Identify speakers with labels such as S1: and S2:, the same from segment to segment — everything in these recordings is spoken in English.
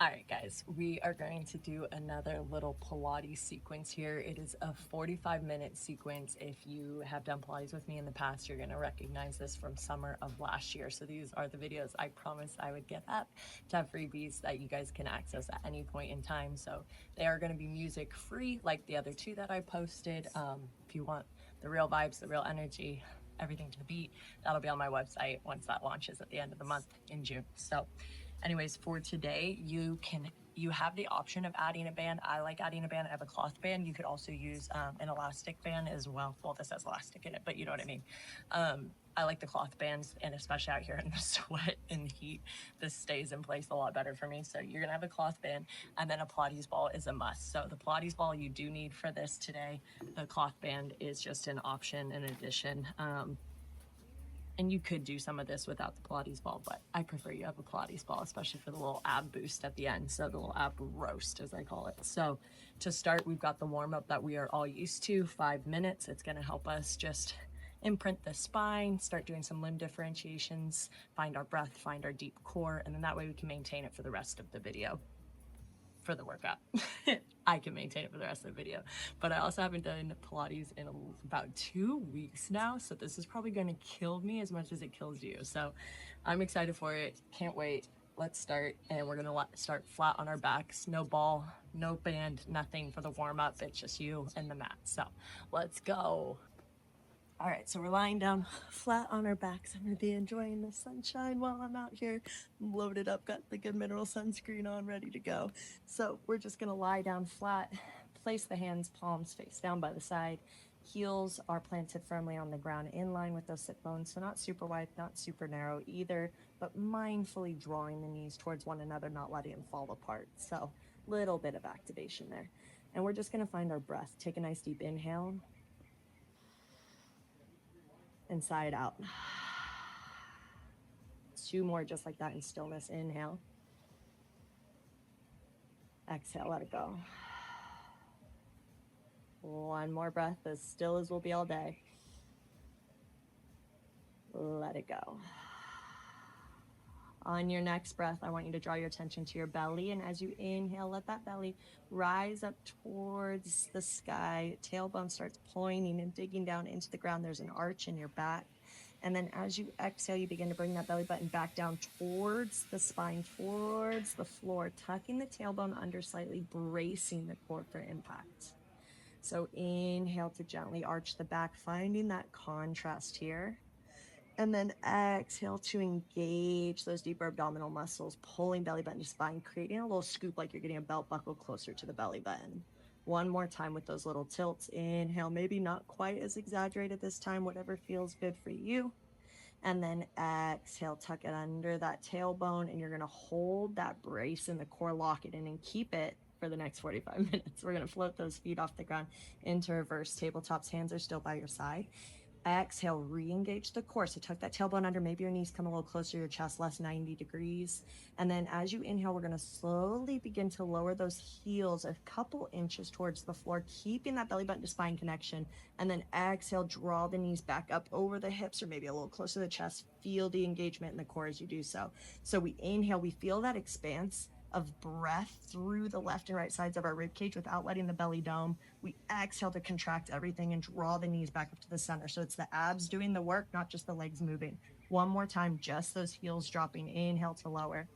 S1: All right, guys, we are going to do another little Pilates sequence here. It is a 45-minute sequence. If you have done Pilates with me in the past, you're going to recognize this from summer of last year. So these are the videos I promised I would get up to have freebies that you guys can access at any point in time. So they are going to be music free, like the other two that I posted. If you want the real vibes, the real energy, everything to the beat, that'll be on my website once that launches at the end of the month in June. So anyways, for today, you have the option of adding a band. I like adding a band. I have a cloth band. You could also use an elastic band as well. Well, this has elastic in it, but you know what I mean. I like the cloth bands, and especially out here in the sweat and the heat, this stays in place a lot better for me. So you're gonna have a cloth band, and then a Pilates ball is a must. So the Pilates ball you do need for this today. The cloth band is just an option in addition. And you could do some of this without the Pilates ball, but I prefer you have a Pilates ball, especially for the little ab boost at the end. So the little ab roast, as I call it. So to start, we've got the warm up that we are all used to, 5 minutes. It's gonna help us just imprint the spine, start doing some limb differentiations, find our breath, find our deep core, and then that way we can maintain it for the rest of the video. For the workout. I can maintain it for the rest of the video. But I also haven't done Pilates in about 2 weeks now, so this is probably going to kill me as much as it kills you. So I'm excited for it. Can't wait. Let's start, and we're going to start flat on our backs. No ball, no band, nothing for the warm-up. It's just you and the mat. So let's go. All right, so we're lying down flat on our backs. I'm gonna be enjoying the sunshine while I'm out here. I'm loaded up, got the good mineral sunscreen on, ready to go. So we're just gonna lie down flat, place the hands, palms face down by the side. Heels are planted firmly on the ground in line with those sit bones. So not super wide, not super narrow either, but mindfully drawing the knees towards one another, not letting them fall apart. So little bit of activation there. And we're just gonna find our breath. Take a nice deep inhale. Inside out. 2 more just like that in stillness. Inhale. Exhale, let it go. 1 more breath, as still as we'll be all day. Let it go. On your next breath, I want you to draw your attention to your belly, and as you inhale, let that belly rise up towards the sky. Tailbone starts pointing and digging down into the ground. There's an arch in your back. And then as you exhale, you begin to bring that belly button back down towards the spine, towards the floor, tucking the tailbone under slightly, bracing the core for impact. So inhale to gently arch the back, finding that contrast here. And then exhale to engage those deeper abdominal muscles, pulling belly button to spine, creating a little scoop like you're getting a belt buckle closer to the belly button. 1 more time with those little tilts. Inhale, maybe not quite as exaggerated this time, whatever feels good for you. And then exhale, tuck it under that tailbone, and you're gonna hold that brace in the core, lock it in, and keep it for the next 45 minutes. We're gonna float those feet off the ground into reverse tabletops. Hands are still by your side. Exhale, re-engage the core. So tuck that tailbone under, maybe your knees come a little closer to your chest, less 90 degrees. And then as you inhale, we're gonna slowly begin to lower those heels a couple inches towards the floor, keeping that belly button to spine connection. And then exhale, draw the knees back up over the hips or maybe a little closer to the chest. Feel the engagement in the core as you do so. So we inhale, we feel that expanse of breath through the left and right sides of our rib cage without letting the belly dome. We exhale to contract everything and draw the knees back up to the center. So it's the abs doing the work, not just the legs moving. 1 more time, just those heels dropping. Inhale to lower.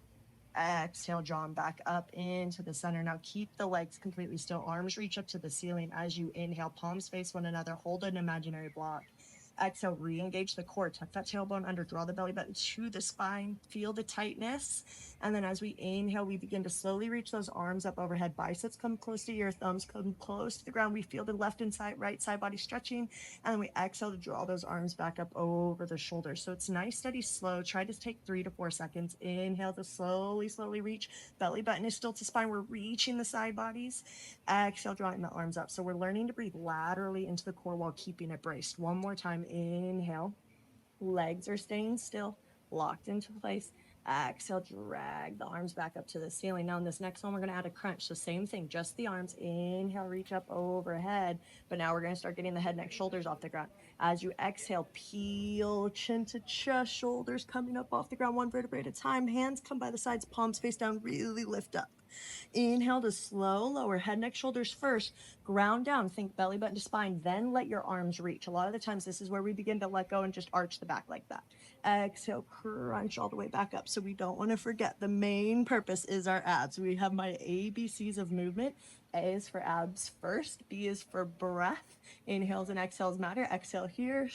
S1: Exhale, draw them back up into the center. Now keep the legs completely still. Arms reach up to the ceiling as you inhale. Palms face one another. Hold an imaginary block. Exhale, re-engage the core. Tuck that tailbone under. Draw the belly button to the spine. Feel the tightness. And then as we inhale, we begin to slowly reach those arms up overhead. Biceps come close to your thumbs, come close to the ground. We feel the left and right side body stretching. And then we exhale to draw those arms back up over the shoulders. So it's nice, steady, slow. Try to take 3 to 4 seconds. Inhale to slowly reach. Belly button is still to spine. We're reaching the side bodies. Exhale, drawing the arms up. So we're learning to breathe laterally into the core while keeping it braced. 1 more time. Inhale. Legs are staying still, locked into place. Exhale, drag the arms back up to the ceiling. Now in this next one, we're gonna add a crunch. So same thing, just the arms. Inhale, reach up overhead. But now we're gonna start getting the head, neck, shoulders off the ground. As you exhale, peel chin to chest, shoulders coming up off the ground, one vertebrae at a time. Hands come by the sides, palms face down, really lift up. Inhale to slow lower, head, neck, shoulders first. Ground down, think belly button to spine, then let your arms reach. A lot of the times this is where we begin to let go and just arch the back like that. Exhale, crunch all the way back up. So we don't want to forget the main purpose is our abs. We have my ABCs of movement. A is for abs first. B is for breath. Inhales and exhales matter. Exhale here.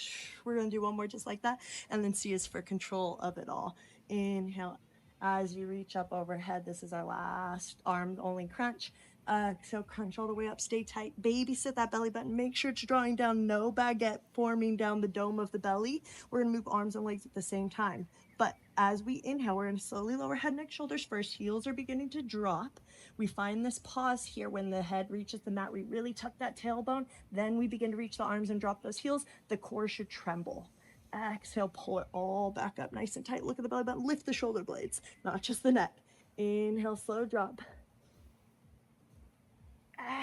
S1: We're going to do one more just like that. And then C is for control of it all. Inhale. As you reach up overhead, this is our last arm only crunch. Exhale, crunch all the way up, stay tight. Babysit that belly button. Make sure it's drawing down, no baguette forming down the dome of the belly. We're gonna move arms and legs at the same time. But as we inhale, we're gonna slowly lower head, neck, shoulders first. Heels are beginning to drop. We find this pause here when the head reaches the mat. We really tuck that tailbone. Then we begin to reach the arms and drop those heels. The core should tremble. Exhale, pull it all back up nice and tight. Look at the belly button. Lift the shoulder blades, not just the neck. Inhale, slow drop.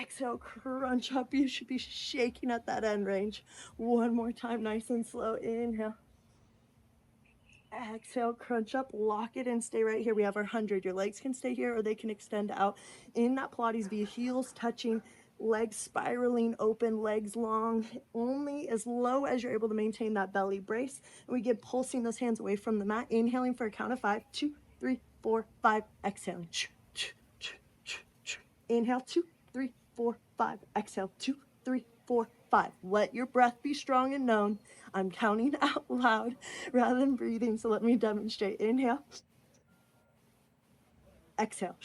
S1: Exhale, crunch up. You should be shaking at that end range. One more time, nice and slow. Inhale. Exhale, crunch up, lock it in, stay right here. We have our 100. Your legs can stay here or they can extend out. In that Pilates via heels touching, legs spiraling open, legs long, only as low as you're able to maintain that belly brace. And we get pulsing those hands away from the mat, inhaling for a count of 5, 2, 3, 4, 5, exhaling. Inhale, 2, 3, 4, 5, exhale, 2, 3, 4, 5. Let your breath be strong and known. I'm counting out loud rather than breathing, so let me demonstrate. Inhale. Exhale.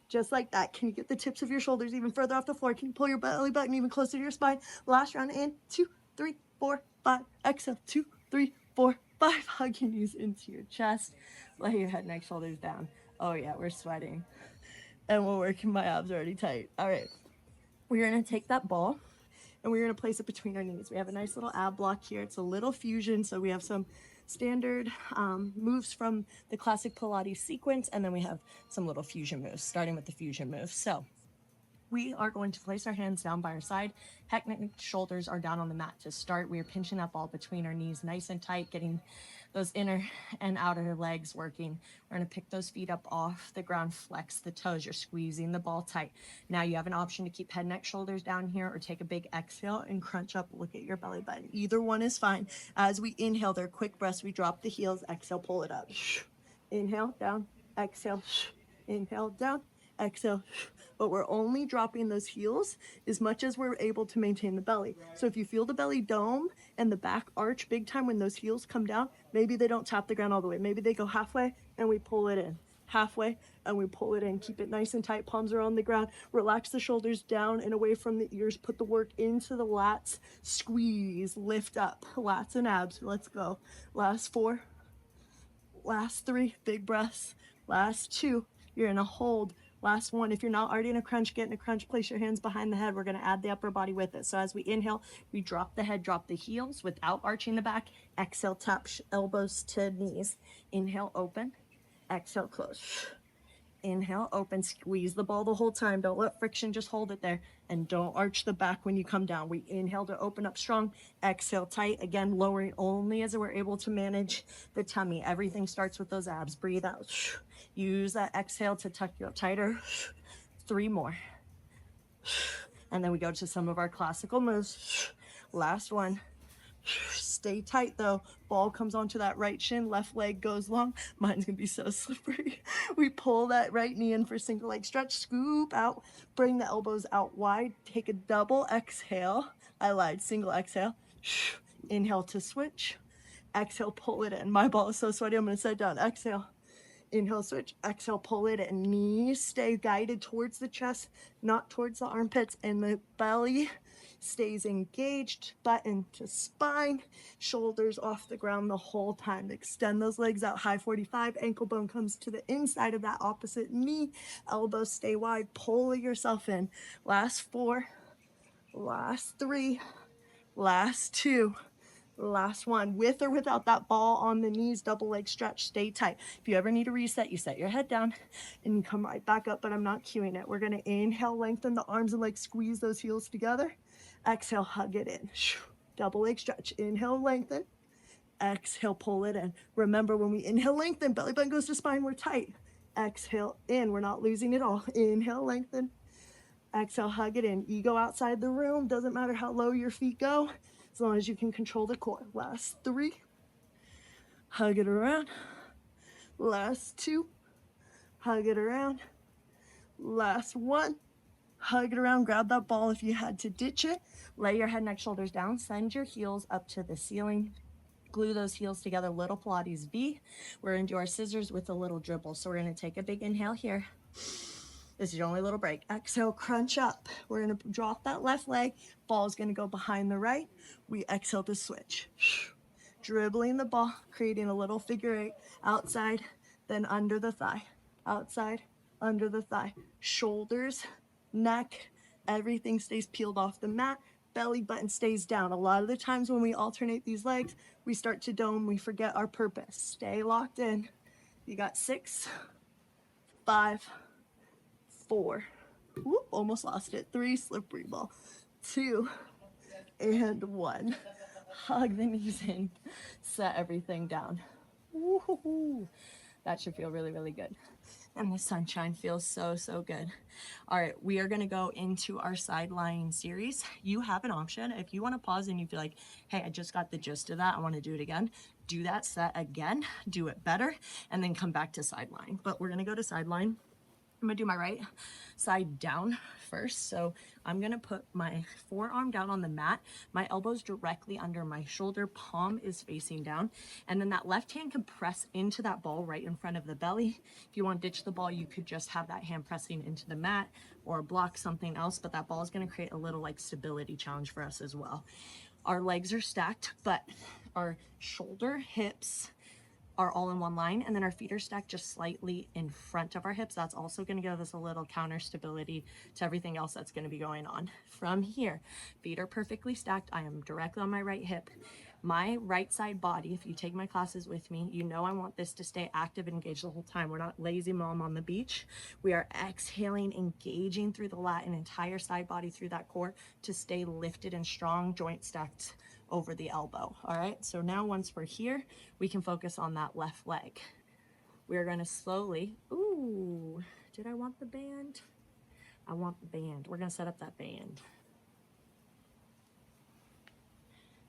S1: Just like that. Can you get the tips of your shoulders even further off the floor? Can you pull your belly button even closer to your spine? Last round in. 2, 3, 4, 5. Exhale. 2, 3, 4, 5. Hug your knees into your chest. Lay your head, neck, shoulders down. Oh yeah, we're sweating. And we're working my abs already tight. All right. We're going to take that ball and we're going to place it between our knees. We have a nice little ab block here. It's a little fusion. So we have some standard moves from the classic Pilates sequence. And then we have some little fusion moves, starting with the fusion moves. So we are going to place our hands down by our side. Head, neck, shoulders are down on the mat to start. We are pinching that ball between our knees nice and tight, getting those inner and outer legs working. We're going to pick those feet up off the ground, flex the toes. You're squeezing the ball tight. Now you have an option to keep head, neck, shoulders down here or take a big exhale and crunch up. Look at your belly button. Either one is fine. As we inhale, they're quick breaths. We drop the heels. Exhale, pull it up. Inhale, down. Exhale. Inhale, down. Exhale. But we're only dropping those heels as much as we're able to maintain the belly. So if you feel the belly dome and the back arch big time when those heels come down, maybe they don't tap the ground all the way. Maybe they go halfway and we pull it in. Halfway and we pull it in. Keep it nice and tight. Palms are on the ground. Relax the shoulders down and away from the ears. Put the work into the lats. Squeeze, lift up. Lats and abs. Let's go. Last 4. Last 3. Big breaths. Last 2. You're in a hold. Last 1. If you're not already in a crunch, get in a crunch. Place your hands behind the head. We're going to add the upper body with it. So as we inhale, we drop the head, drop the heels without arching the back. Exhale, tap elbows to knees. Inhale, open. Exhale, close. Inhale, open, squeeze the ball the whole time. Don't let friction, just hold it there. And don't arch the back when you come down. We inhale to open up strong. Exhale, tight. Again, lowering only as we're able to manage the tummy. Everything starts with those abs. Breathe out. Use that exhale to tuck you up tighter. 3 more. And then we go to some of our classical moves. Last one. Stay tight though. Ball comes onto that right shin, left leg goes long. Mine's gonna be so slippery. We pull that right knee in for single leg stretch, scoop out, bring the elbows out wide, take a double exhale. I lied, single exhale. Inhale to switch. Exhale, pull it in. My ball is so sweaty, I'm gonna set down. Exhale. Inhale, switch. Exhale, pull it in. Knees stay guided towards the chest, not towards the armpits, and the belly stays engaged, button to spine, shoulders off the ground the whole time. Extend those legs out, high 45, ankle bone comes to the inside of that opposite knee, elbows stay wide, pull yourself in. Last 4, last 3, last 2, Last one, with or without that ball on the knees, double leg stretch, stay tight. If you ever need to reset, you set your head down and you come right back up, but I'm not cueing it. We're gonna inhale, lengthen the arms and legs, squeeze those heels together. Exhale, hug it in. Double leg stretch, inhale, lengthen. Exhale, pull it in. Remember, when we inhale, lengthen, belly button goes to spine, we're tight. Exhale in, we're not losing it all. Inhale, lengthen. Exhale, hug it in. Ego outside the room, doesn't matter how low your feet go, as long as you can control the core. Last 3, hug it around. Last 2, hug it around. Last 1, hug it around. Grab that ball if you had to ditch it. Lay your head, neck, shoulders down. Send your heels up to the ceiling. Glue those heels together, little Pilates V. We're gonna do our scissors with a little dribble. So we're gonna take a big inhale here. This is your only little break. Exhale, crunch up. We're gonna drop that left leg. Ball's gonna go behind the right. We exhale to switch. Dribbling the ball, creating a little figure 8. Outside, then under the thigh. Outside, under the thigh. Shoulders, neck, everything stays peeled off the mat. Belly button stays down. A lot of the times when we alternate these legs, we start to dome, we forget our purpose. Stay locked in. You got 6, 5, 4, whoop, almost lost it. 3, slippery ball. 2, and 1. Hug the knees in, set everything down. Woo-hoo-hoo. That should feel really, really good. And the sunshine feels so, so good. All right, we are gonna go into our side lying series. You have an option. If you wanna pause and you feel like, hey, I just got the gist of that, I wanna do it again, do that set again, do it better, and then come back to side lying. But we're gonna go to side lying. I'm gonna do my right side down first. So I'm gonna put my forearm down on the mat, my elbows directly under my shoulder, palm is facing down, and then that left hand can press into that ball right in front of the belly. If you want to ditch the ball, you could just have that hand pressing into the mat or block something else, but that ball is gonna create a little like stability challenge for us as well. Our legs are stacked, but our shoulder, hips, are all in one line, and then our feet are stacked just slightly in front of our hips. That's also going to give us a little counter stability to everything else that's going to be going on. From here, feet are perfectly stacked. I am directly on my right hip. My right side body, if you take my classes with me, you know I want this to stay active and engaged the whole time. We're not lazy mom on the beach. We are exhaling, engaging through the lat and entire side body through that core to stay lifted and strong, joint stacked over the elbow. All right, so now once we're here, we can focus on that left leg. We're gonna slowly, ooh, did I want the band? I want the band. We're gonna set up that band.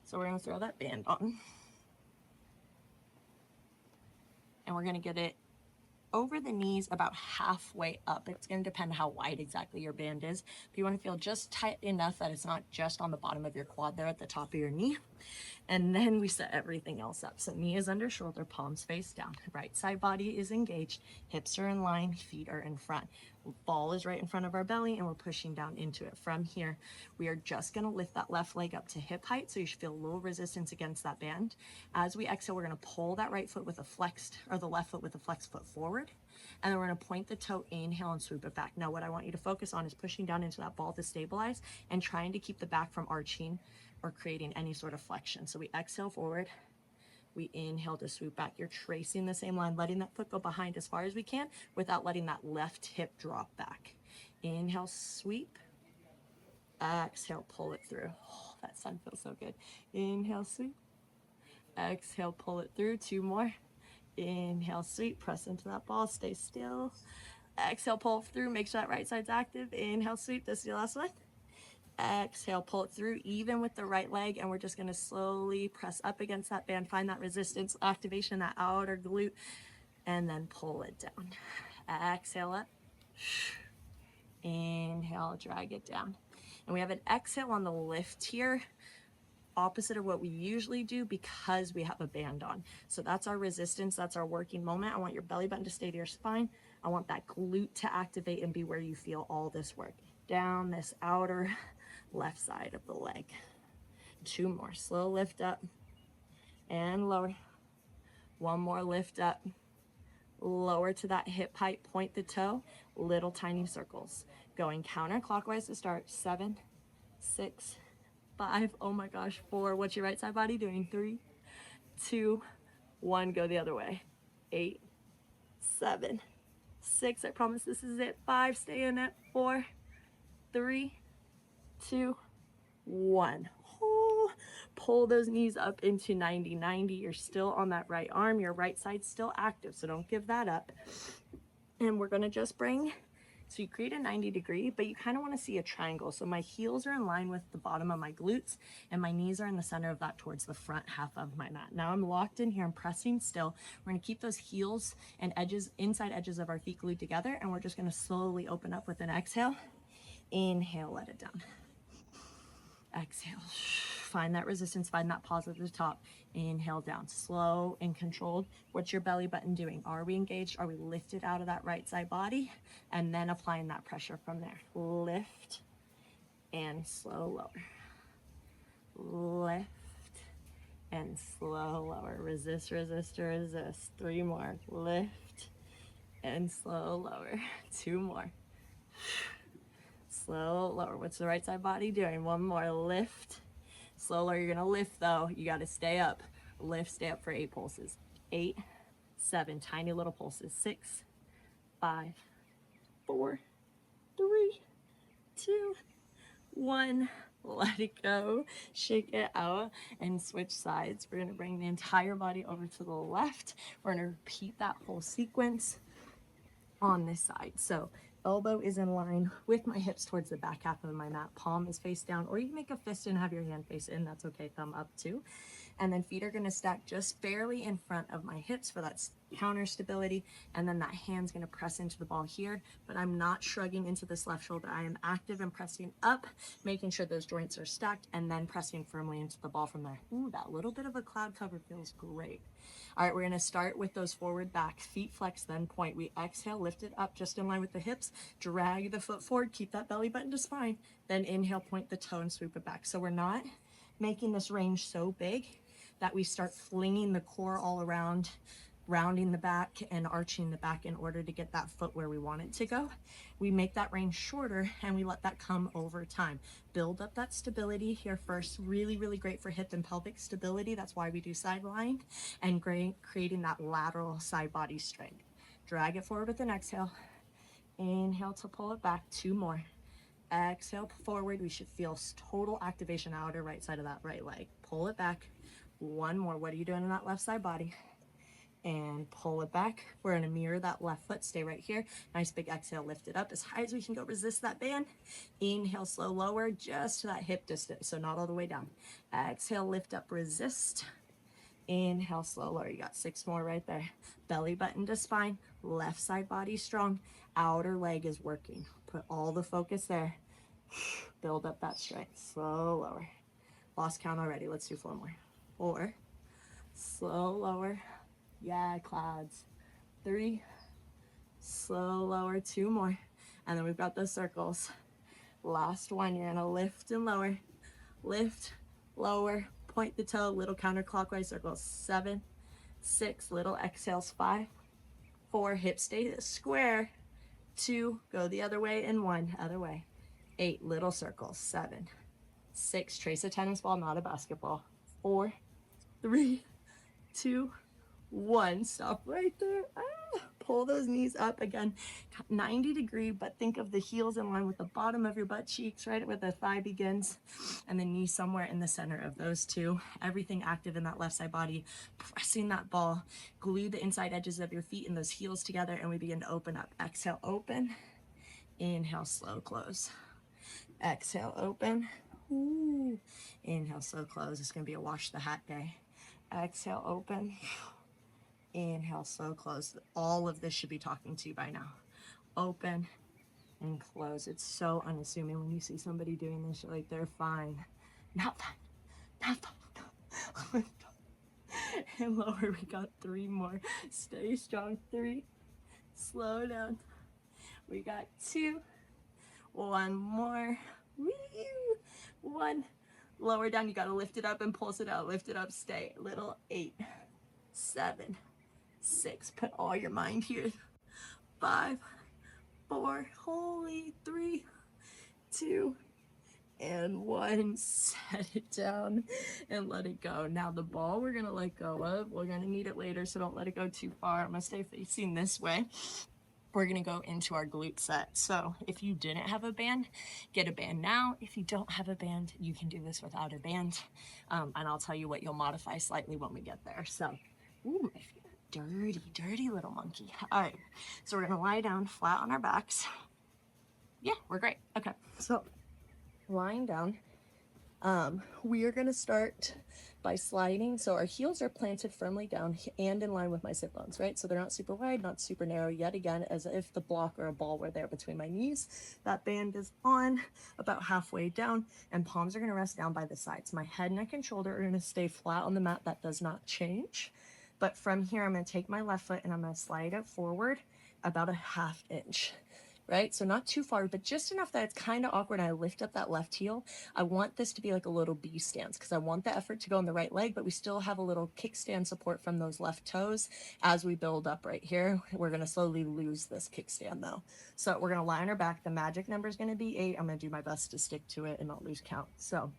S1: So we're gonna throw that band on. And we're gonna get it over the knees about halfway up. It's going to depend how wide exactly your band is. But you want to feel just tight enough that it's not just on the bottom of your quad there at the top of your knee. And then we set everything else up. So knee is under shoulder, palms face down. Right side body is engaged, hips are in line, feet are in front. Ball is right in front of our belly and we're pushing down into it. From here, we are just gonna lift that left leg up to hip height, so you should feel a little resistance against that band. As we exhale, we're gonna pull that right foot with a flexed, or the left foot with a flexed foot forward. And then we're gonna point the toe, inhale and swoop it back. Now what I want you to focus on is pushing down into that ball to stabilize and trying to keep the back from arching or creating any sort of flexion. So we exhale forward, we inhale to swoop back. You're tracing the same line, letting that foot go behind as far as we can without letting that left hip drop back. Inhale, sweep. Exhale, pull it through. Oh, that sun feels so good. Inhale, sweep. Exhale, pull it through. 2 more. Inhale, sweep. Press into that ball. Stay still. Exhale, pull through. Make sure that right side's active. Inhale, sweep. This is your last one. Exhale, pull it through even with the right leg, and we're just going to slowly press up against that band, find that resistance, activation, that outer glute, and then pull it down. Exhale up. Inhale, drag it down. And we have an exhale on the lift here, opposite of what we usually do because we have a band on. So that's our resistance, that's our working moment. I want your belly button to stay to your spine. I want that glute to activate and be where you feel all this work. Down this outer left side of the leg. 2 more. Slow lift up and lower. 1 more lift up. Lower to that hip height, point the toe, little tiny circles. Going counterclockwise to start. 7, 6, 5, oh my gosh, 4, what's your right side body doing? 3, 2, 1, go the other way. 8, 7, 6, I promise this is it. 5, stay in it. 4, 3, 2, 1. Oh, pull those knees up into 90. You're still on that right arm. Your right side's still active, so don't give that up. And we're gonna just bring, so you create a 90-degree, but you kind of want to see a triangle. So my heels are in line with the bottom of my glutes, and my knees are in the center of that towards the front half of my mat. Now I'm locked in here, I'm pressing still. We're gonna keep those heels and edges, inside edges of our feet glued together, and we're just gonna slowly open up with an exhale. Inhale, let it down. Exhale, find that resistance, find that pause at the top. Inhale down, slow and controlled. What's your belly button doing? Are we engaged? Are we lifted out of that right side body? And then applying that pressure from there. Lift and slow lower. Lift and slow lower. Resist, resist, resist. 3 more. Lift and slow lower. 2 more. Slow lower. What's the right side body doing? 1 more. Lift. Slow lower. You're gonna lift though. You gotta stay up. Lift, stay up for 8 pulses. 8, 7, tiny little pulses. 6, 5, 4, 3, 2, 1. Let it go. Shake it out and switch sides. We're gonna bring the entire body over to the left. We're gonna repeat that whole sequence on this side. So elbow is in line with my hips towards the back half of my mat. Palm is face down, or you can make a fist and have your hand face in. That's okay. Thumb up too. And then feet are going to stack just barely in front of my hips for that counter stability. And then that hand's going to press into the ball here, but I'm not shrugging into this left shoulder. I am active and pressing up, making sure those joints are stacked, and then pressing firmly into the ball from there. Ooh, that little bit of a cloud cover feels great. All right, we're going to start with those forward back, feet flex, then point. We exhale, lift it up just in line with the hips, drag the foot forward, keep that belly button to spine, then inhale, point the toe and swoop it back. So we're not making this range so big that we start flinging the core all around, rounding the back and arching the back in order to get that foot where we want it to go. We make that range shorter and we let that come over time. Build up that stability here first. Really, really great for hip and pelvic stability. That's why we do side lying, and creating that lateral side body strength. Drag it forward with an exhale. Inhale to pull it back. 2 more. Exhale forward. We should feel total activation outer right side of that right leg. Pull it back. 1 more. What are you doing in that left side body? And pull it back. We're going to mirror that left foot. Stay right here. Nice big exhale. Lift it up as high as we can go. Resist that band. Inhale, slow lower just to that hip distance, so not all the way down. Exhale, lift up, resist. Inhale, slow lower. You got 6 more right there. Belly button to spine. Left side body strong. Outer leg is working. Put all the focus there. Build up that strength. Slow lower. Lost count already. Let's do 4 more. 4. Slow lower. Yeah, clouds. 3. Slow lower. 2 more. And then we've got the circles. Last one. You're gonna lift and lower. Lift, lower, point the toe, little counterclockwise circles. 7, 6, little exhales. 5, 4, hips stay square. 2, go the other way, and 1, other way. 8, little circles. 7, 6, trace a tennis ball, not a basketball. 4, 3, 2, 1. Stop right there. Pull those knees up again, 90-degree, but think of the heels in line with the bottom of your butt cheeks, right where the thigh begins, and the knee somewhere in the center of those two. Everything active in that left side body, pressing that ball. Glue the inside edges of your feet and those heels together, and we begin to open up. Exhale, open. Inhale, slow close. Exhale, open. Ooh. Inhale, slow close. It's going to be a wash the hat day. Exhale, open. Inhale, slow close. All of this should be talking to you by now. Open and close. It's so unassuming when you see somebody doing this. You're like, they're fine. Not fine. Not fine. And lower. We got 3 more. Stay strong. 3. Slow down. We got 2. 1 more. Woo! 1. Lower down. You got to lift it up and pulse it out. Lift it up. Stay. Little 8, 7, 6. Put all your mind here. 5, 4. Holy. 3, 2, and one. Set it down and let it go. Now the ball we're gonna let go of, we're gonna need it later, so don't let it go too far. I'm gonna stay facing this way. We're gonna go into our glute set. So if you didn't have a band, get a band now. If you don't have a band, you can do this without a band. And I'll tell you what you'll modify slightly when we get there. So, ooh, my feet are dirty, dirty little monkey. All right, so we're gonna lie down flat on our backs. Yeah, we're great. Okay, so lying down, we are gonna start by sliding. So our heels are planted firmly down and in line with my sit bones, right? So they're not super wide, not super narrow, yet again, as if the block or a ball were there between my knees. That band is on about halfway down, and palms are gonna rest down by the sides. My head, neck, and shoulder are gonna stay flat on the mat. That does not change. But from here, I'm gonna take my left foot and I'm gonna slide it forward about a ½ inch. Right? So not too far, but just enough that it's kind of awkward. I lift up that left heel. I want this to be like a little B stance because I want the effort to go in the right leg, but we still have a little kickstand support from those left toes. As we build up right here, we're going to slowly lose this kickstand though. So we're going to lie on our back. The magic number is going to be 8. I'm going to do my best to stick to it and not lose count. So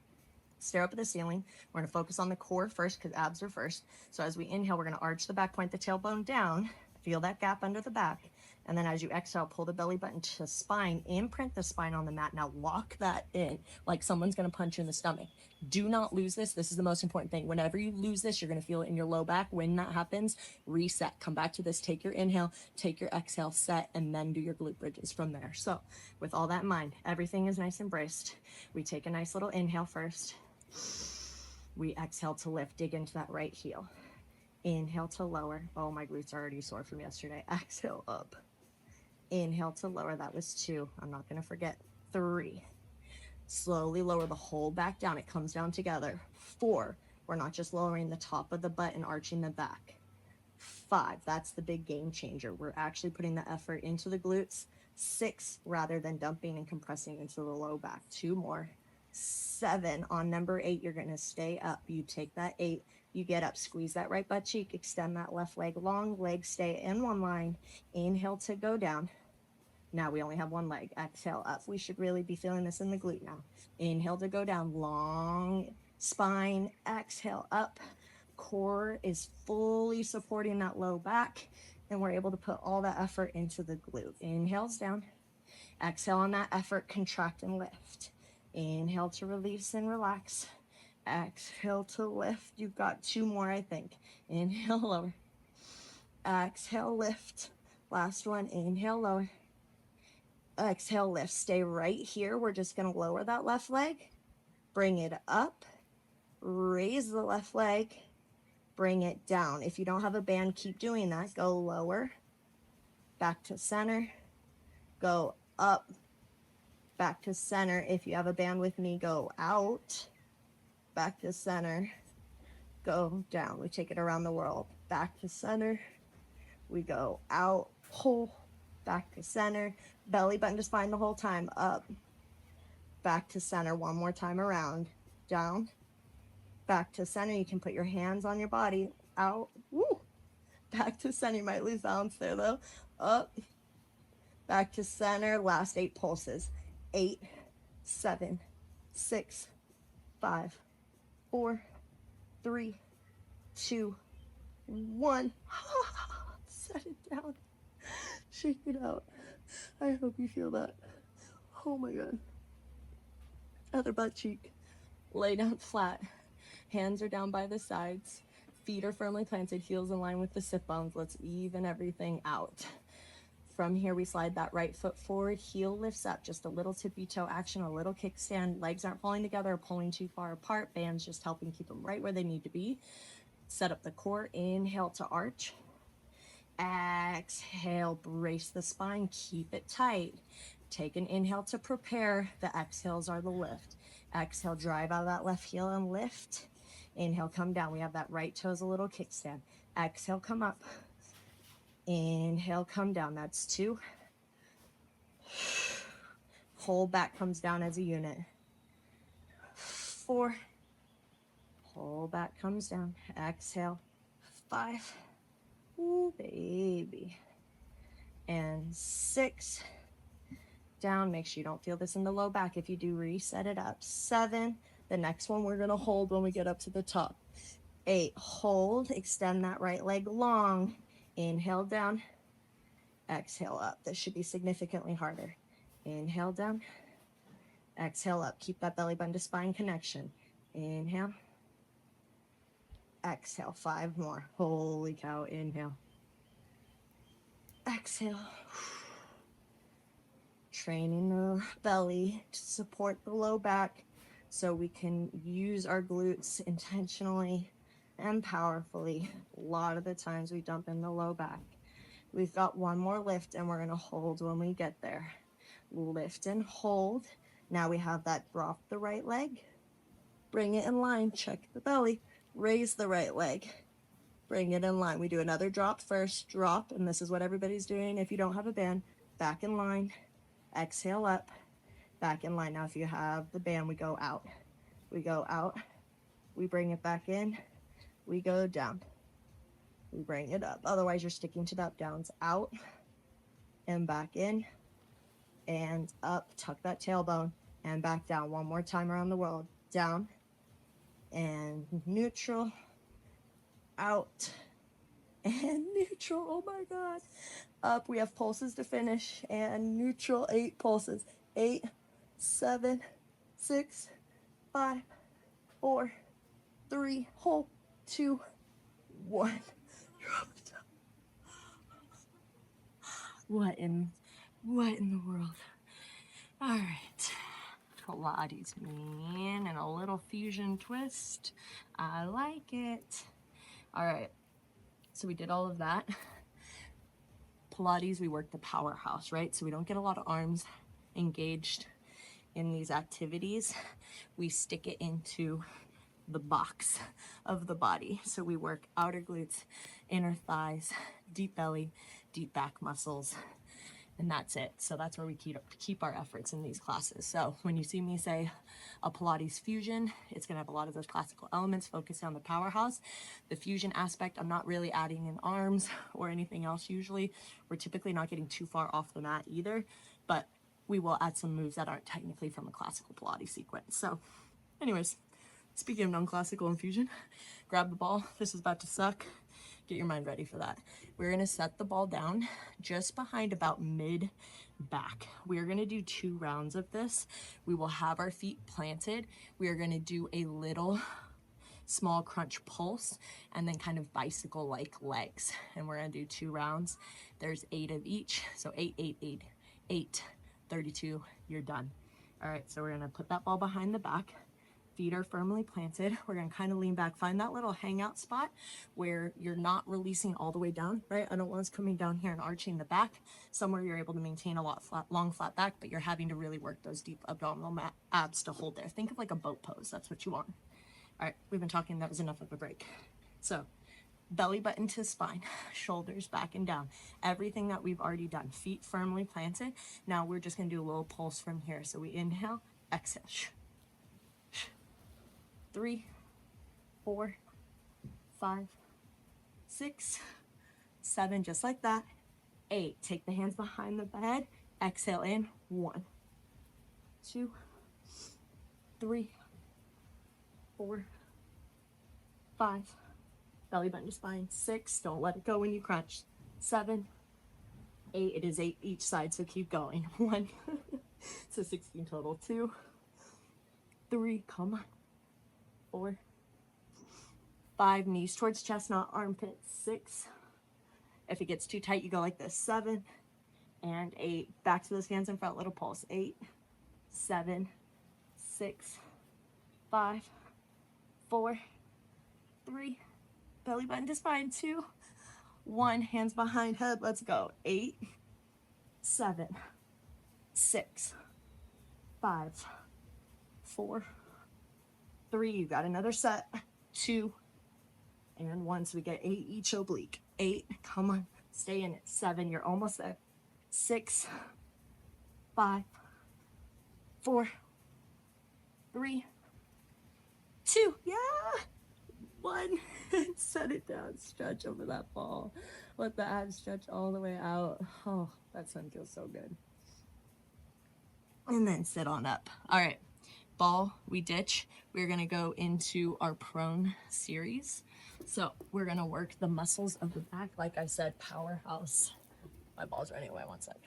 S1: stare up at the ceiling. We're going to focus on the core first because abs are first. So as we inhale, we're going to arch the back, point the tailbone down, feel that gap under the back. And then as you exhale, pull the belly button to spine, imprint the spine on the mat. Now lock that in like someone's going to punch you in the stomach. Do not lose this. This is the most important thing. Whenever you lose this, you're going to feel it in your low back. When that happens, reset. Come back to this. Take your inhale, take your exhale, set, and then do your glute bridges from there. So with all that in mind, everything is nice and braced. We take a nice little inhale first. We exhale to lift, dig into that right heel. Inhale to lower. Oh, my glutes are already sore from yesterday. Exhale up. Inhale to lower. That was 2. I'm not going to forget. 3. Slowly lower the whole back down. It comes down together. 4. We're not just lowering the top of the butt and arching the back. 5. That's the big game changer. We're actually putting the effort into the glutes. 6, rather than dumping and compressing into the low back. 2 more. 7. On number 8, you're going to stay up. You take that 8. You get up, squeeze that right butt cheek, extend that left leg long, legs stay in one line. Inhale to go down. Now we only have one leg. Exhale up. We should really be feeling this in the glute now. Inhale to go down, long spine. Exhale up. Core is fully supporting that low back, and we're able to put all that effort into the glute. Inhales down. Exhale on that effort, contract and lift. Inhale to release and relax. Exhale to lift. You've got 2 more, I think. Inhale, lower. Exhale, lift. Last one. Inhale, lower. Exhale, lift. Stay right here. We're just going to lower that left leg. Bring it up. Raise the left leg. Bring it down. If you don't have a band, keep doing that. Go lower. Back to center. Go up. Back to center. If you have a band with me, go out. Back to center. Go down. We take it around the world. Back to center. We go out. Pull. Back to center. Belly button to spine the whole time. Up. Back to center. One more time around. Down. Back to center. You can put your hands on your body. Out. Woo. Back to center. You might lose balance there though. Up. Back to center. Last 8 pulses. 8, 7, 6, 5, 4, 3, 2, 1. Set it down. Shake it out. I hope you feel that. Oh my God. Other butt cheek. Lay down flat. Hands are down by the sides. Feet are firmly planted. Heels in line with the sit bones. Let's even everything out. From here, we slide that right foot forward. Heel lifts up. Just a little tippy toe action, a little kickstand. Legs aren't falling together or pulling too far apart. Bands just helping keep them right where they need to be. Set up the core. Inhale to arch. Exhale, brace the spine, keep it tight. Take an inhale to prepare. The exhales are the lift. Exhale, drive out of that left heel and lift. Inhale, come down. We have that right toes, a little kickstand. Exhale, come up. Inhale, come down. That's 2. Whole back comes down as a unit. 4. Whole back comes down. Exhale. 5. Ooh, baby. And 6. down. Make sure you don't feel this in the low back. If you do, reset it up. 7. The next one we're gonna hold when we get up to the top. 8, hold, extend that right leg long. Inhale down, exhale up. This should be significantly harder. Inhale down, exhale up. Keep that belly button to spine connection. Inhale, exhale. 5 more. Holy cow. Inhale, exhale. Training the belly to support the low back so we can use our glutes intentionally and powerfully. A lot of the times we dump in the low back. We've got one more lift and we're going to hold when we get there. Lift and hold. Now we have that drop the right leg. Bring it in line. Check the belly. Raise the right leg. Bring it in line. We do another drop first. Drop, and this is what everybody's doing. If you don't have a band, back in line. Exhale up. Back in line. Now if you have the band, we go out. We go out. We bring it back in. We go down. We bring it up. Otherwise, you're sticking to the up downs. Out and back in and up. Tuck that tailbone and back down. One more time around the world. Down and neutral. Out and neutral. Oh my God. Up. We have pulses to finish and neutral. 8 pulses. 8, 7, 6, 5, 4, 3, hold, 2, 1. What in the world? All right. Pilates man and a little fusion twist. I like it. All right. So we did all of that. Pilates, we work the powerhouse, right? So we don't get a lot of arms engaged in these activities. We stick it into the box of the body. So we work outer glutes, inner thighs, deep belly, deep back muscles, and that's it. So that's where we keep our efforts in these classes. So when you see me say a Pilates fusion, it's gonna have a lot of those classical elements focused on the powerhouse. The fusion aspect, I'm not really adding in arms or anything else usually. We're typically not getting too far off the mat either, but we will add some moves that aren't technically from a classical Pilates sequence. So anyways, speaking of non-classical and fusion, grab the ball. This is about to suck. Get your mind ready for that. We're gonna set the ball down just behind about mid back. We're gonna do 2 rounds of this. We will have our feet planted. We are gonna do a little small crunch pulse and then kind of bicycle like legs. And we're gonna do 2 rounds. There's 8 of each. So 8, 8, 8, 8, 32, you're done. All right, so we're gonna put that ball behind the back. Feet are firmly planted. We're gonna kind of lean back. Find that little hangout spot where you're not releasing all the way down, right? I don't want us coming down here and arching the back. Somewhere you're able to maintain a long flat back, but you're having to really work those deep abdominal abs to hold there. Think of like a boat pose. That's what you want. All right, we've been talking. That was enough of a break. So belly button to spine, shoulders back and down. Everything that we've already done. Feet firmly planted. Now we're just gonna do a little pulse from here. So we inhale, exhale. 3, 4, 5, 6, 7, just like that. 8, take the hands behind the head. Exhale in. 1, 2, 3, 4, 5. Belly button to spine. 6, don't let it go when you crunch. 7, 8, it is 8 each side, so keep going. 1, so 16 total. 2, 3, come on. 4, 5, knees towards chest, not armpits. 6, if it gets too tight, you go like this. 7 and 8, back to those hands in front, little pulse. 8, 7, 6, 5, 4, 3, belly button to spine. 2, 1, hands behind head. Let's go. 8, 7, 6, 5, 4, 3, you got another set. 2 and 1, so we get 8 each oblique. 8, come on, stay in it. 7, you're almost there. 6, 5, 4, 3, 2, yeah. 1, set it down, stretch over that ball. Let the abs stretch all the way out. Oh, that sun feels so good. and then sit on up. All right, ball, we ditch. We're gonna go into our prone series. So we're gonna work the muscles of the back. Like I said, powerhouse. My ball's running away, one sec.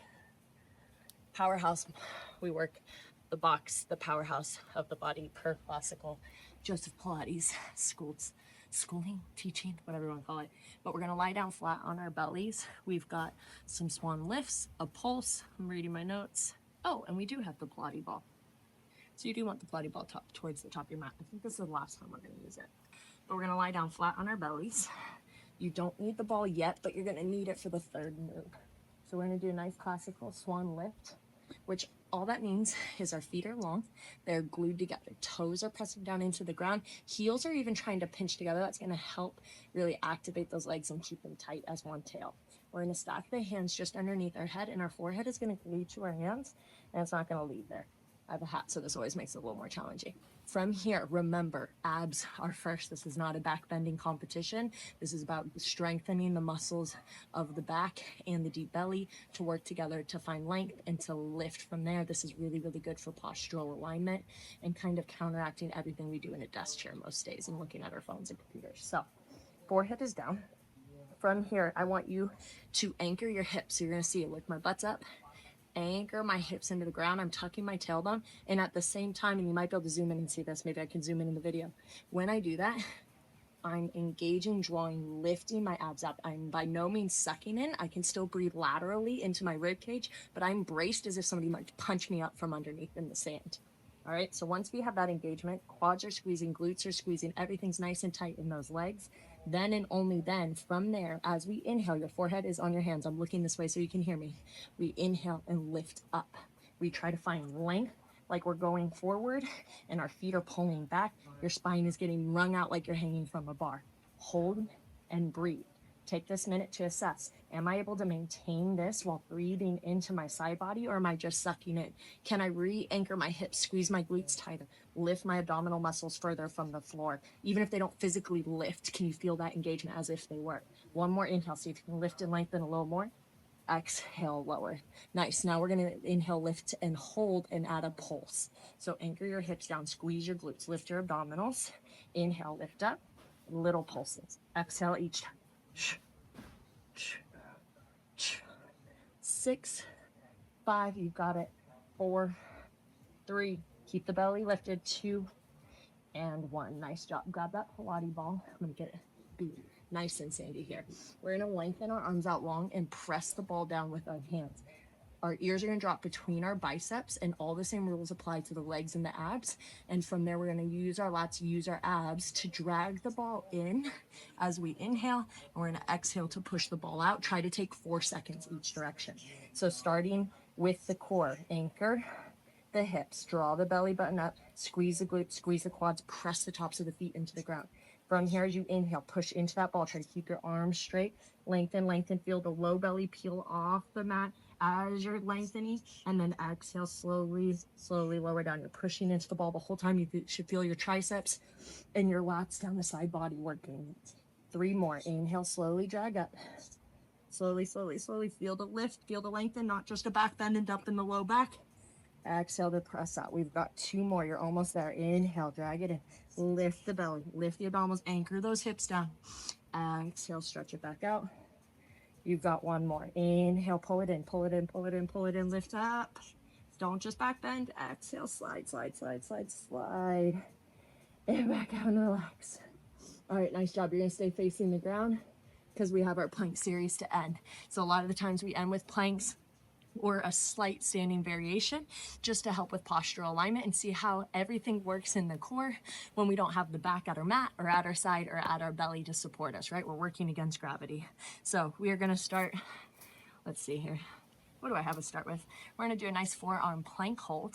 S1: Powerhouse, we work the box, the powerhouse of the body per classical Joseph Pilates schooling, teaching, whatever you want to call it. But we're going to lie down flat on our bellies. We've got some swan lifts, a pulse. I'm reading my notes. Oh, and we do have the Pilates ball. So you do want the Pilates ball top towards the top of your mat. I think this is the last time we're going to use it. But we're going to lie down flat on our bellies. You don't need the ball yet, but you're going to need it for the third move. So we're going to do a nice classical swan lift, which all that means is our feet are long, they're glued together, toes are pressing down into the ground, heels are even trying to pinch together. That's going to help really activate those legs and keep them tight as one tail. We're going to stack the hands just underneath our head, and our forehead is going to glue to our hands, and it's not going to leave there. I have a hat, so this always makes it a little more challenging. From here, remember, abs are first. This is not a back bending competition. This is about strengthening the muscles of the back and the deep belly to work together to find length and to lift from there. This is really, really good for postural alignment and kind of counteracting everything we do in a desk chair most days and looking at our phones and computers. So forehead is down. From here, I want you to anchor your hips. So you're going to see it with my butt's up. Anchor my hips into the ground. I'm tucking my tailbone, and at the same time, and you might be able to zoom in and see this, maybe I can zoom in the video. When I do that, I'm engaging, drawing, lifting my abs up. I'm by no means sucking in. I can still breathe laterally into my rib cage, but I'm braced as if somebody might punch me up from underneath in the sand. All right, so once we have that engagement, quads are squeezing, glutes are squeezing, everything's nice and tight in those legs. Then and only then, from there, as we inhale, your forehead is on your hands. I'm looking this way so you can hear me. We inhale and lift up. We try to find length like we're going forward and our feet are pulling back. Your spine is getting wrung out like you're hanging from a bar. Hold and breathe. Take this minute to assess. Am I able to maintain this while breathing into my side body, or am I just sucking in? Can I re-anchor my hips, squeeze my glutes tighter, lift my abdominal muscles further from the floor? Even if they don't physically lift, can you feel that engagement as if they were? One more inhale, see if you can lift and lengthen a little more. Exhale, lower. Nice. Now we're going to inhale, lift, and hold, and add a pulse. So anchor your hips down, squeeze your glutes, lift your abdominals. Inhale, lift up, little pulses. Exhale each time. 6, 5, you've got it. 4, 3, keep the belly lifted. 2 and 1. Nice job. Grab that Pilates ball. I'm going to get it be nice and sandy here. We're going to lengthen our arms out long and press the ball down with our hands. Our ears are going to drop between our biceps, and all the same rules apply to the legs and the abs. And from there, we're going to use our lats, use our abs to drag the ball in as we inhale, and we're going to exhale to push the ball out. Try to take 4 seconds each direction. So starting with the core, anchor the hips, draw the belly button up, squeeze the glutes, squeeze the quads, press the tops of the feet into the ground. From here, as you inhale, push into that ball. Try to keep your arms straight. Lengthen, lengthen. Feel the low belly peel off the mat as you're lengthening. And then exhale, slowly, slowly lower down. You're pushing into the ball the whole time. You should feel your triceps and your lats down the side body working. 3 more. Inhale, slowly drag up. Slowly, slowly, slowly. Feel the lift, feel the lengthen, not just a back bend and up in the low back. Exhale to press out. We've got 2 more. You're almost there. Inhale, drag it in. Lift the belly, lift the abdominals, anchor those hips down. Exhale, stretch it back out. You've got 1 more. Inhale, pull it in, pull it in, pull it in, pull it in, lift up. Don't just back bend. Exhale, slide, slide, slide, slide, slide. And back out and relax. All right, nice job. You're going to stay facing the ground because we have our plank series to end. So a lot of the times we end with planks or a slight standing variation just to help with postural alignment and see how everything works in the core when we don't have the back at our mat or at our side or at our belly to support us, right? We're working against gravity. So we are going to start, let's see here. What do I have to start with? We're going to do a nice forearm plank hold.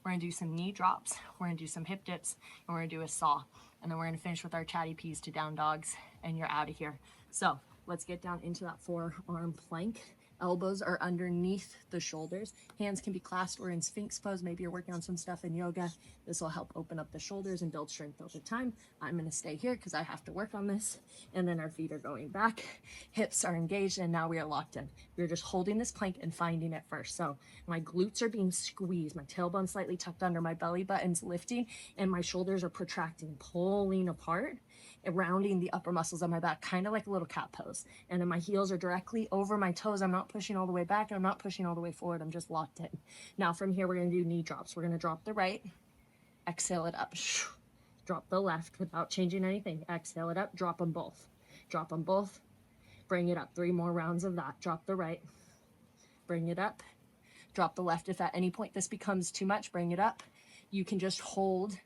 S1: We're going to do some knee drops. We're going to do some hip dips, and we're going to do a saw. And then we're going to finish with our chatty peas to down dogs, and you're out of here. So let's get down into that forearm plank. Elbows are underneath the shoulders. Hands can be clasped or in Sphinx pose. Maybe you're working on some stuff in yoga. This will help open up the shoulders and build strength over time. I'm going to stay here because I have to work on this. And then our feet are going back. Hips are engaged, and now we are locked in. We're just holding this plank and finding it first. So my glutes are being squeezed, my tailbone slightly tucked under, my belly button's lifting, and my shoulders are protracting, pulling apart and rounding the upper muscles of my back, kind of like a little cat pose. And then my heels are directly over my toes. I'm not pushing all the way back. I'm not pushing all the way forward. I'm just locked in. Now from here, we're going to do knee drops. We're going to drop the right, exhale it up, drop the left without changing anything. Exhale it up, drop them both. Drop them both, bring it up. 3 more rounds of that. Drop the right, bring it up, drop the left. If at any point this becomes too much, bring it up. You can just hold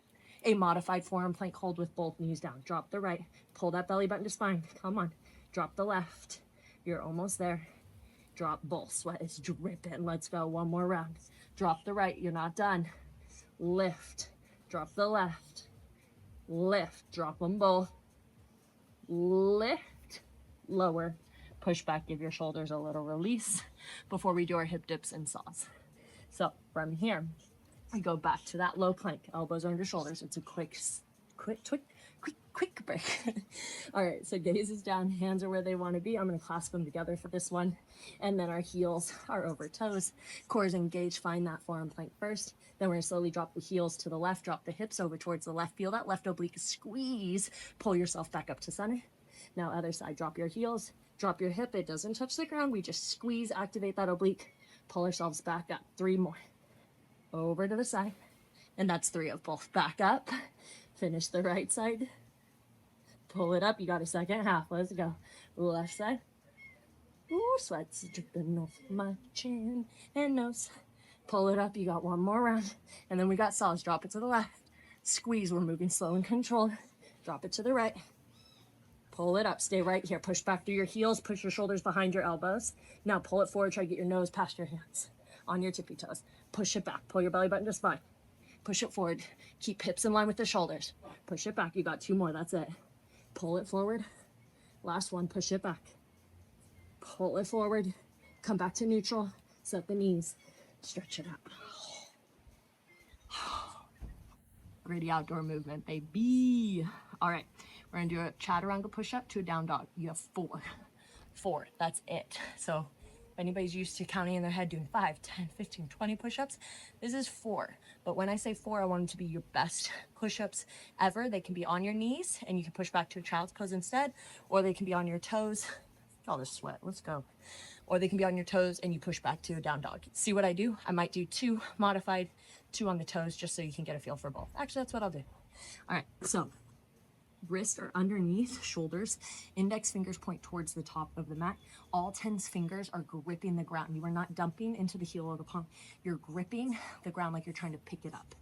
S1: a modified forearm plank hold with both knees down. Drop the right, pull that belly button to spine. Come on, drop the left. You're almost there. Drop both. Sweat is dripping. Let's go. 1 more round. Drop the right. You're not done. Lift. Drop the left. Lift. Drop them both. Lift. Lower. Push back. Give your shoulders a little release before we do our hip dips and saws. So from here, we go back to that low plank. Elbows are under shoulders. It's a quick break. All right, so gaze is down, hands are where they want to be. I'm going to clasp them together for this one. And then our heels are over toes. Core is engaged. Find that forearm plank first. Then we're going to slowly drop the heels to the left, drop the hips over towards the left. Feel that left oblique squeeze. Pull yourself back up to center. Now other side, drop your heels, drop your hip. It doesn't touch the ground. We just squeeze, activate that oblique. Pull ourselves back up. 3 more. Over to the side. And that's 3 of both. Back up. Finish the right side. Pull it up. You got a second half. Let's go. Left side. Ooh, sweat's dripping off my chin and nose. Pull it up. You got 1 more round. And then we got saws. Drop it to the left. Squeeze. We're moving slow and controlled. Drop it to the right. Pull it up. Stay right here. Push back through your heels. Push your shoulders behind your elbows. Now pull it forward. Try to get your nose past your hands. On your tippy toes. Push it back. Pull your belly button to spine. Push it forward. Keep hips in line with the shoulders. Push it back. You got 2 more. That's it. Pull it forward. Last one. Push it back. Pull it forward. Come back to neutral. Set the knees. Stretch it up. Gritty outdoor movement, baby. All right. We're going to do a chaturanga push-up to a down dog. You have 4. 4. That's it. So if anybody's used to counting in their head doing 5, 10, 15, 20 push-ups, this is 4. But when I say 4, I want them to be your best push-ups ever. They can be on your knees and you can push back to a child's pose instead, or they can be on your toes. All this sweat, let's go. Or they can be on your toes and you push back to a down dog. See what I do? I might do 2 modified, 2 on the toes, just so you can get a feel for both. Actually, that's what I'll do. All right, so wrists are underneath shoulders. Index fingers point towards the top of the mat. All 10 fingers are gripping the ground. You are not dumping into the heel of the palm. You're gripping the ground like you're trying to pick it up.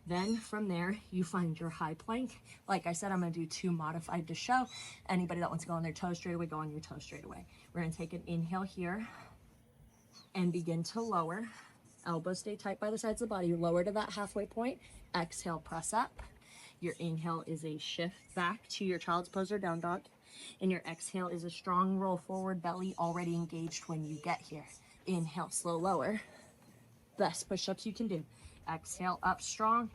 S1: Then from there, you find your high plank. Like I said, I'm going to do 2 modified to show. Anybody that wants to go on their toes straight away, go on your toes straight away. We're going to take an inhale here and begin to lower. Elbows stay tight by the sides of the body. Lower to that halfway point. Exhale, press up. Your inhale is a shift back to your child's pose or down dog. And your exhale is a strong roll forward, belly already engaged when you get here. Inhale, slow lower. Best push-ups you can do. Exhale, up strong.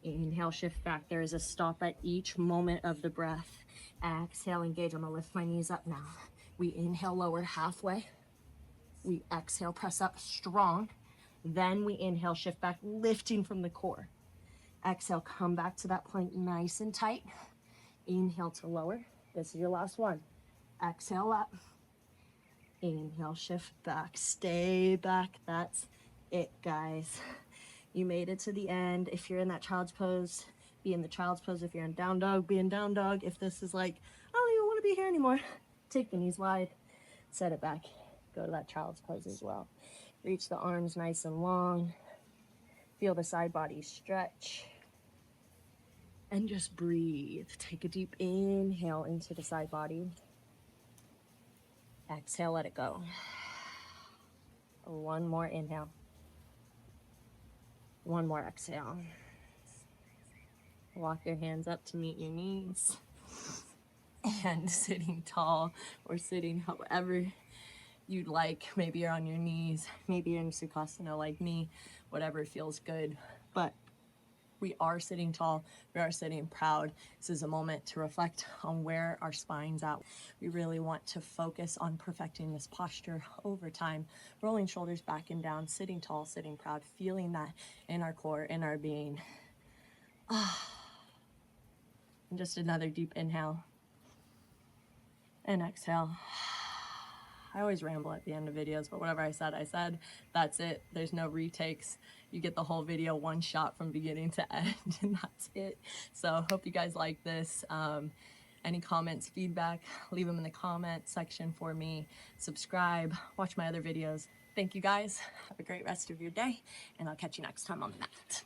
S1: Inhale, shift back. There is a stop at each moment of the breath. Exhale, engage. I'm going to lift my knees up now. We inhale, lower halfway. We exhale, press up strong. Then we inhale, shift back, lifting from the core. Exhale, come back to that plank nice and tight. Inhale to lower. This is your last one. Exhale up. Inhale, shift back. Stay back. That's it, guys. You made it to the end. If you're in that child's pose, be in the child's pose. If you're in down dog, be in down dog. If this is like, I don't even want to be here anymore, take the knees wide, set it back. Go to that child's pose as well. Reach the arms nice and long. Feel the side body stretch. And just breathe. Take a deep inhale into the side body. Exhale, let it go. 1 more inhale. 1 more exhale. Walk your hands up to meet your knees. And sitting tall or sitting however you'd like. Maybe you're on your knees, maybe you're in Sukhasana like me, whatever feels good. But we are sitting tall, we are sitting proud. This is a moment to reflect on where our spine's at. We really want to focus on perfecting this posture over time, rolling shoulders back and down, sitting tall, sitting proud, feeling that in our core, in our being. And just another deep inhale and exhale. I always ramble at the end of videos, but whatever I said. That's it. There's no retakes. You get the whole video one shot from beginning to end, and that's it. So hope you guys like this. Any comments, feedback, leave them in the comment section for me. Subscribe, watch my other videos. Thank you guys. Have a great rest of your day, and I'll catch you next time on the mat.